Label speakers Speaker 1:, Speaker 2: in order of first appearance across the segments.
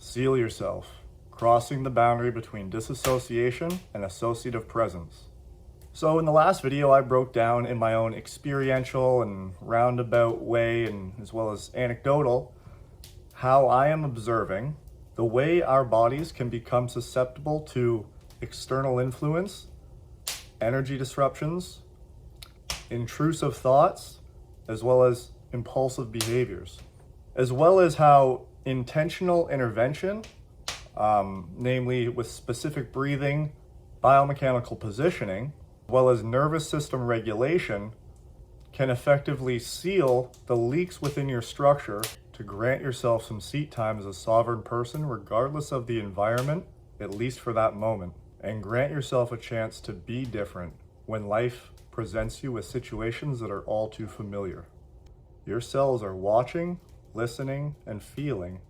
Speaker 1: Seal yourself, crossing the boundary between disassociation and associative presence. So in the last video, I broke down in my own experiential and roundabout way, and as well as anecdotal, how I am observing the way our bodies can become susceptible to external influence, energy disruptions, intrusive thoughts, as well as impulsive behaviors, as well as how intentional intervention, namely with specific breathing, biomechanical positioning, as well as nervous system regulation, can effectively seal the leaks within your structure to grant yourself some seat time as a sovereign person, regardless of the environment, at least for that moment, and grant yourself a chance to be different when life presents you with situations that are all too familiar. Your cells are watching, listening, and feeling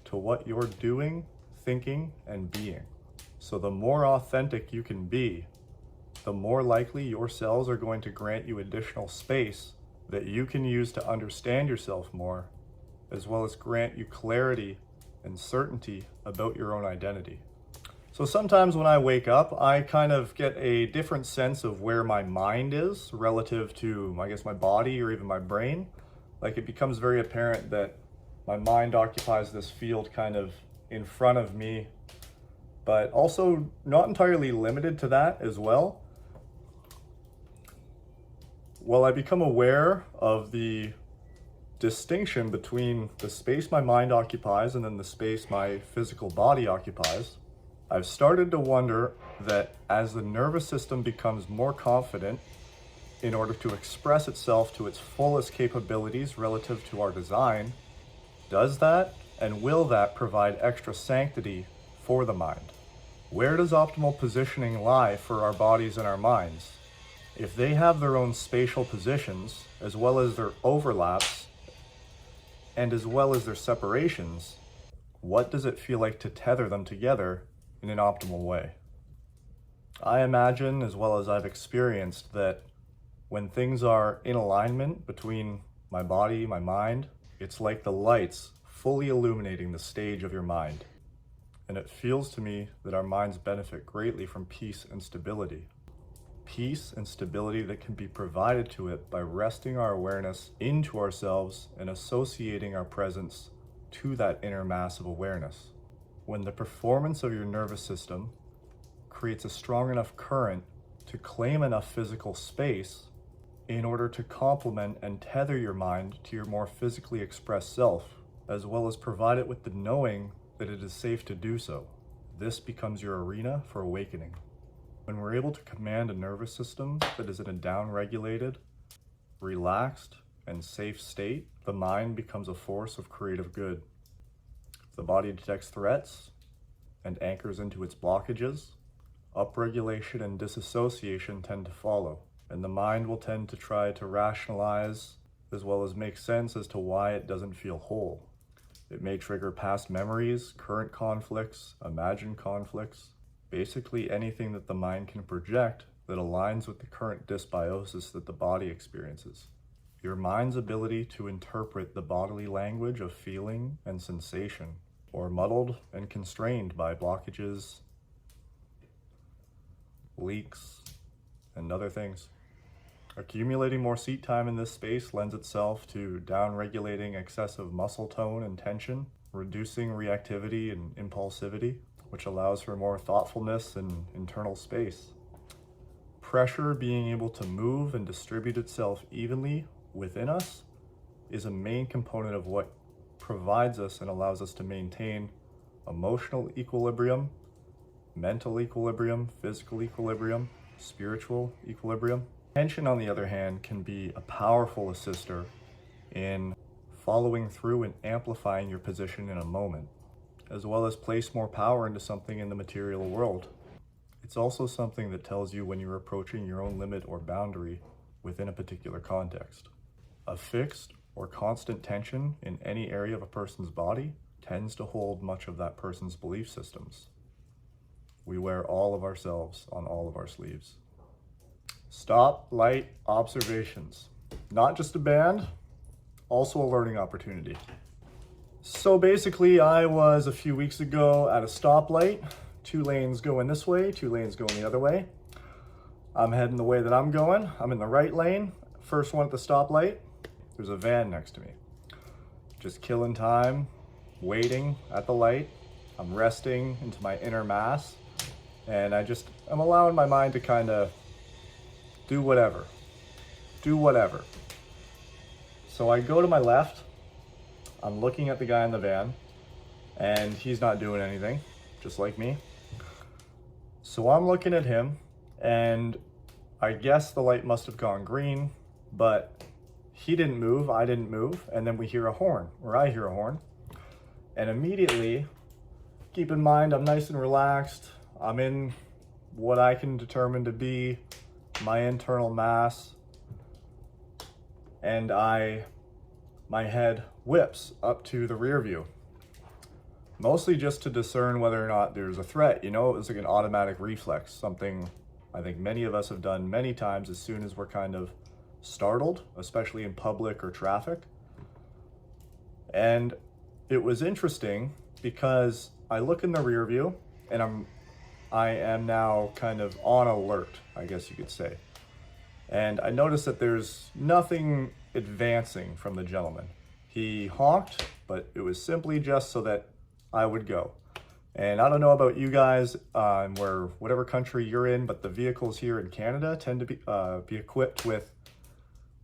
Speaker 1: to what you're doing, thinking, and being. So the more authentic you can be, the more likely your cells are going to grant you additional space that you can use to understand yourself more, as well as grant you clarity and certainty about your own identity. So sometimes when I wake up, I kind of get a different sense of where my mind is relative to, I guess, my body or even my brain. Like, it becomes very apparent that my mind occupies this field kind of in front of me, but also not entirely limited to that as well. While I become aware of the distinction between the space my mind occupies and then the space my physical body occupies, I've started to wonder that as the nervous system becomes more confident in order to express itself to its fullest capabilities relative to our design, does that and will that provide extra sanctity for the mind? Where does optimal positioning lie for our bodies and our minds? If they have their own spatial positions, as well as their overlaps, and as well as their separations, what does it feel like to tether them together in an optimal way? I imagine, as well as I've experienced, that when things are in alignment between my body, my mind, it's like the lights fully illuminating the stage of your mind. And it feels to me that our minds benefit greatly from peace and stability. Peace and stability that can be provided to it by resting our awareness into ourselves and associating our presence to that inner mass of awareness. When the performance of your nervous system creates a strong enough current to claim enough physical space in order to complement and tether your mind to your more physically expressed self, as well as provide it with the knowing that it is safe to do so. This becomes your arena for awakening. When we're able to command a nervous system that is in a down-regulated, relaxed, and safe state, the mind becomes a force of creative good. If the body detects threats and anchors into its blockages, upregulation and disassociation tend to follow, and the mind will tend to try to rationalize as well as make sense as to why it doesn't feel whole. It may trigger past memories, current conflicts, imagined conflicts, basically anything that the mind can project that aligns with the current dysbiosis that the body experiences. Your mind's ability to interpret the bodily language of feeling and sensation, or muddled and constrained by blockages, leaks, and other things. Accumulating more seat time in this space lends itself to down-regulating excessive muscle tone and tension, reducing reactivity and impulsivity, which allows for more thoughtfulness and internal space. Pressure being able to move and distribute itself evenly within us is a main component of what provides us and allows us to maintain emotional equilibrium, mental equilibrium, physical equilibrium, spiritual equilibrium. Tension, on the other hand, can be a powerful assister in following through and amplifying your position in a moment, as well as place more power into something in the material world. It's also something that tells you when you're approaching your own limit or boundary within a particular context. A fixed or constant tension in any area of a person's body tends to hold much of that person's belief systems. We wear all of ourselves on all of our sleeves. Stop light observations. Not just a band, also a learning opportunity. So basically, I was a few weeks ago at a stoplight. 2 lanes going this way, 2 lanes going the other way. I'm heading the way that I'm going. I'm in the right lane. First one at the stoplight. There's a van next to me. Just killing time, waiting at the light. I'm resting into my inner mass. And I'm allowing my mind to kind of do whatever. Do whatever. So I go to my left. I'm looking at the guy in the van, and he's not doing anything, just like me. So I'm looking at him, and I guess the light must have gone green, but he didn't move, I didn't move, and then we hear a horn, or I hear a horn. And immediately, keep in mind, I'm nice and relaxed. I'm in what I can determine to be my internal mass, and my head whips up to the rear view, mostly just to discern whether or not there's a threat. You know, it was like an automatic reflex, something I think many of us have done many times as soon as we're kind of startled, especially in public or traffic. And it was interesting because I look in the rear view and I am now kind of on alert, I guess you could say. And I noticed that there's nothing advancing from the gentleman. He honked, but it was simply just so that I would go. And I don't know about you guys, whatever country you're in, but the vehicles here in Canada tend to be equipped with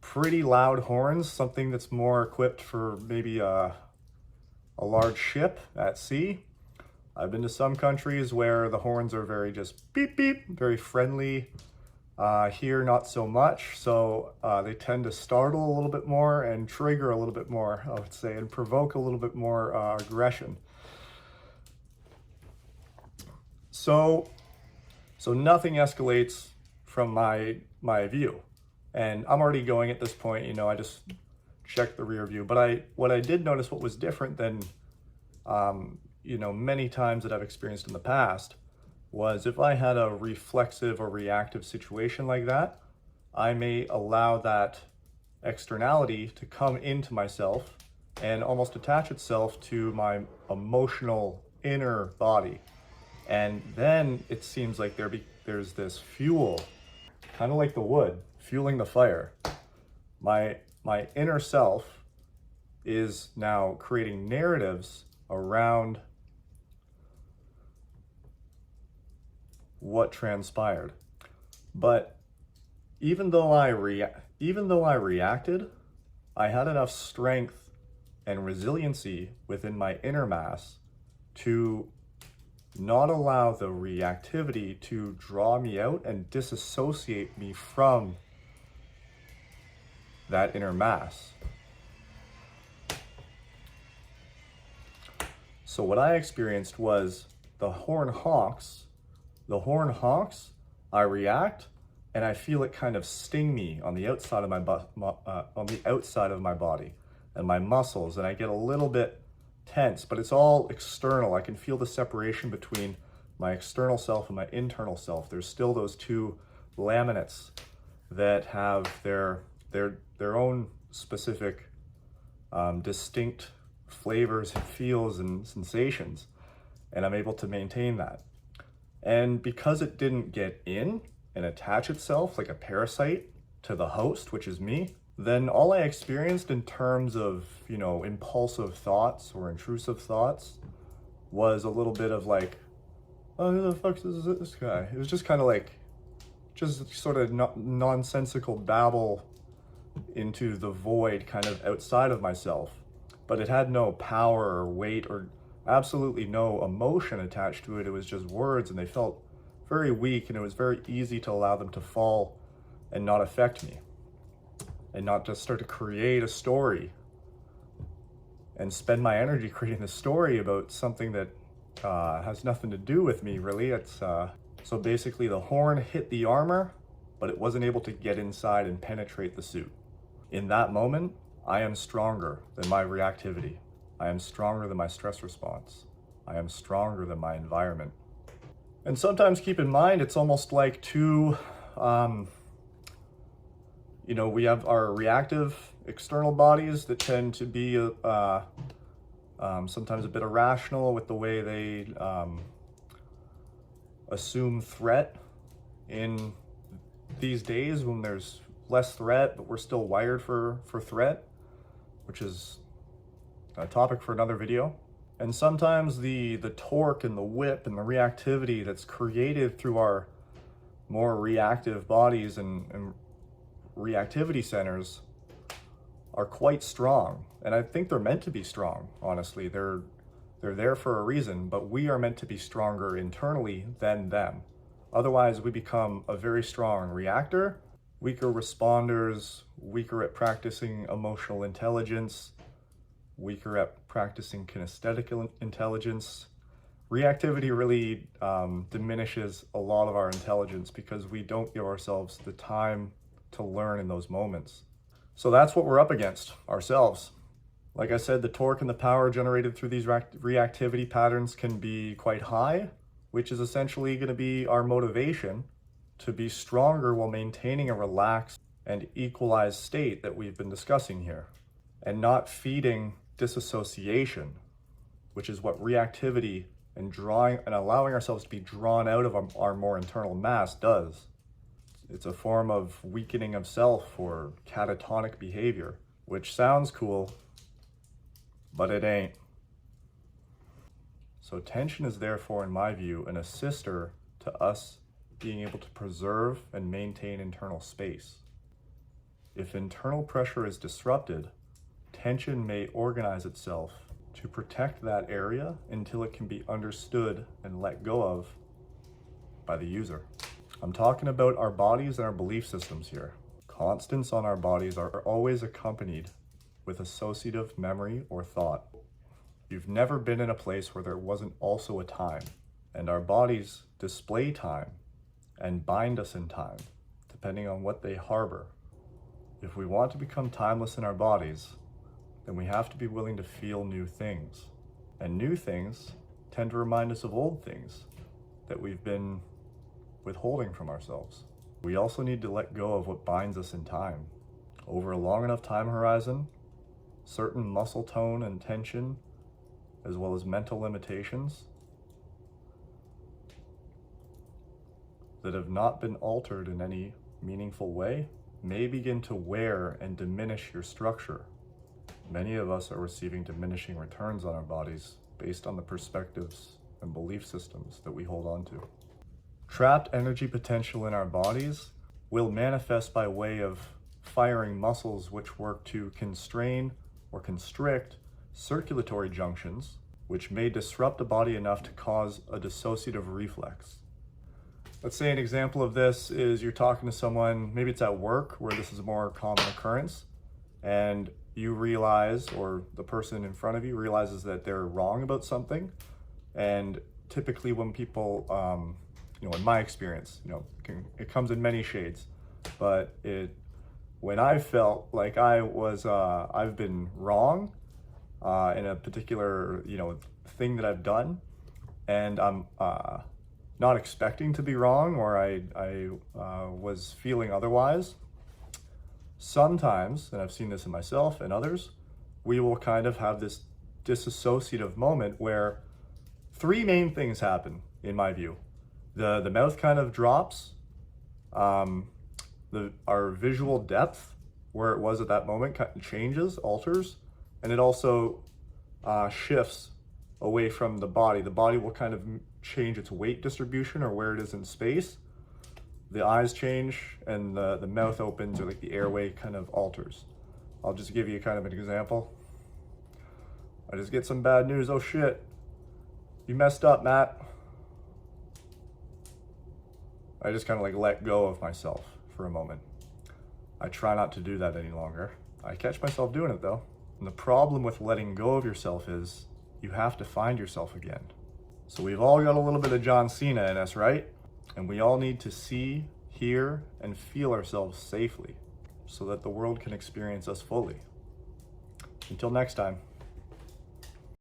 Speaker 1: pretty loud horns, something that's more equipped for maybe a large ship at sea. I've been to some countries where the horns are very just beep beep, very friendly. Here, not so much, so they tend to startle a little bit more and trigger a little bit more, I would say, and provoke a little bit more aggression. So nothing escalates from my view, and I'm already going at this point. You know, I just checked the rear view, but what I did notice, what was different than many times that I've experienced in the past, was if I had a reflexive or reactive situation like that, I may allow that externality to come into myself and almost attach itself to my emotional inner body. And then it seems like there's this fuel, kind of like the wood, fueling the fire. My inner self is now creating narratives around what transpired. But even though I reacted, I had enough strength and resiliency within my inner mass to not allow the reactivity to draw me out and disassociate me from that inner mass. So what I experienced was the horn honks, I react, and I feel it kind of sting me on the outside of my body and my muscles, and I get a little bit tense, but it's all external. I can feel the separation between my external self and my internal self. There's still those two laminates that have their own specific distinct flavors and feels and sensations, and I'm able to maintain that. And because it didn't get in and attach itself like a parasite to the host, which is me, then all I experienced in terms of, impulsive thoughts or intrusive thoughts was a little bit of like, oh, who the fuck is this guy? It was just kind of like, just sort of nonsensical babble into the void kind of outside of myself. But it had no power or weight or absolutely no emotion attached to it. It was just words, and they felt very weak, and it was very easy to allow them to fall and not affect me, and not just start to create a story and spend my energy creating a story about something that has nothing to do with me, really. So basically the horn hit the armor, but it wasn't able to get inside and penetrate the suit. In that moment, I am stronger than my reactivity. I am stronger than my stress response. I am stronger than my environment. And sometimes keep in mind, it's almost like two, we have our reactive external bodies that tend to be sometimes a bit irrational with the way they assume threat in these days when there's less threat, but we're still wired for threat, which is a topic for another video. And sometimes the torque and the whip and the reactivity that's created through our more reactive bodies and reactivity centers are quite strong. And I think they're meant to be strong, honestly. They're there for a reason, but we are meant to be stronger internally than them. Otherwise, we become a very strong reactor, weaker responders, weaker at practicing emotional intelligence, weaker at practicing kinesthetic intelligence. Reactivity really diminishes a lot of our intelligence because we don't give ourselves the time to learn in those moments. So that's what we're up against, ourselves. Like I said, the torque and the power generated through these reactivity patterns can be quite high, which is essentially going to be our motivation to be stronger while maintaining a relaxed and equalized state that we've been discussing here, and not feeding disassociation, which is what reactivity and drawing and allowing ourselves to be drawn out of our more internal mass does. It's a form of weakening of self or catatonic behavior, which sounds cool, but it ain't. So tension is therefore, in my view, an assister to us being able to preserve and maintain internal space. If internal pressure is disrupted, tension may organize itself to protect that area until it can be understood and let go of by the user. I'm talking about our bodies and our belief systems here. Constants on our bodies are always accompanied with associative memory or thought. You've never been in a place where there wasn't also a time, and our bodies display time and bind us in time, depending on what they harbor. If we want to become timeless in our bodies, then we have to be willing to feel new things. And new things tend to remind us of old things that we've been withholding from ourselves. We also need to let go of what binds us in time. Over a long enough time horizon, certain muscle tone and tension, as well as mental limitations that have not been altered in any meaningful way, may begin to wear and diminish your structure. Many of us are receiving diminishing returns on our bodies based on the perspectives and belief systems that we hold on to. Trapped energy potential in our bodies will manifest by way of firing muscles which work to constrain or constrict circulatory junctions, which may disrupt the body enough to cause a dissociative reflex. Let's say an example of this is you're talking to someone, maybe it's at work where this is a more common occurrence, and you realize, or the person in front of you realizes that they're wrong about something. And typically when people, in my experience, it comes in many shades, but when I felt like I've been wrong in a particular, thing that I've done, and I'm not expecting to be wrong, or I was feeling otherwise. Sometimes, and I've seen this in myself and others, we will kind of have this disassociative moment where three main things happen, in my view. The mouth kind of drops, our visual depth, where it was at that moment, kind of changes, alters, and it also shifts away from the body. The body will kind of change its weight distribution or where it is in space. The eyes change and the mouth opens, or like the airway kind of alters. I'll just give you kind of an example. I just get some bad news. Oh shit, you messed up, Matt. I just kind of let go of myself for a moment. I try not to do that any longer. I catch myself doing it though. And the problem with letting go of yourself is you have to find yourself again. So we've all got a little bit of John Cena in us, right? And we all need to see, hear, and feel ourselves safely so that the world can experience us fully. Until next time.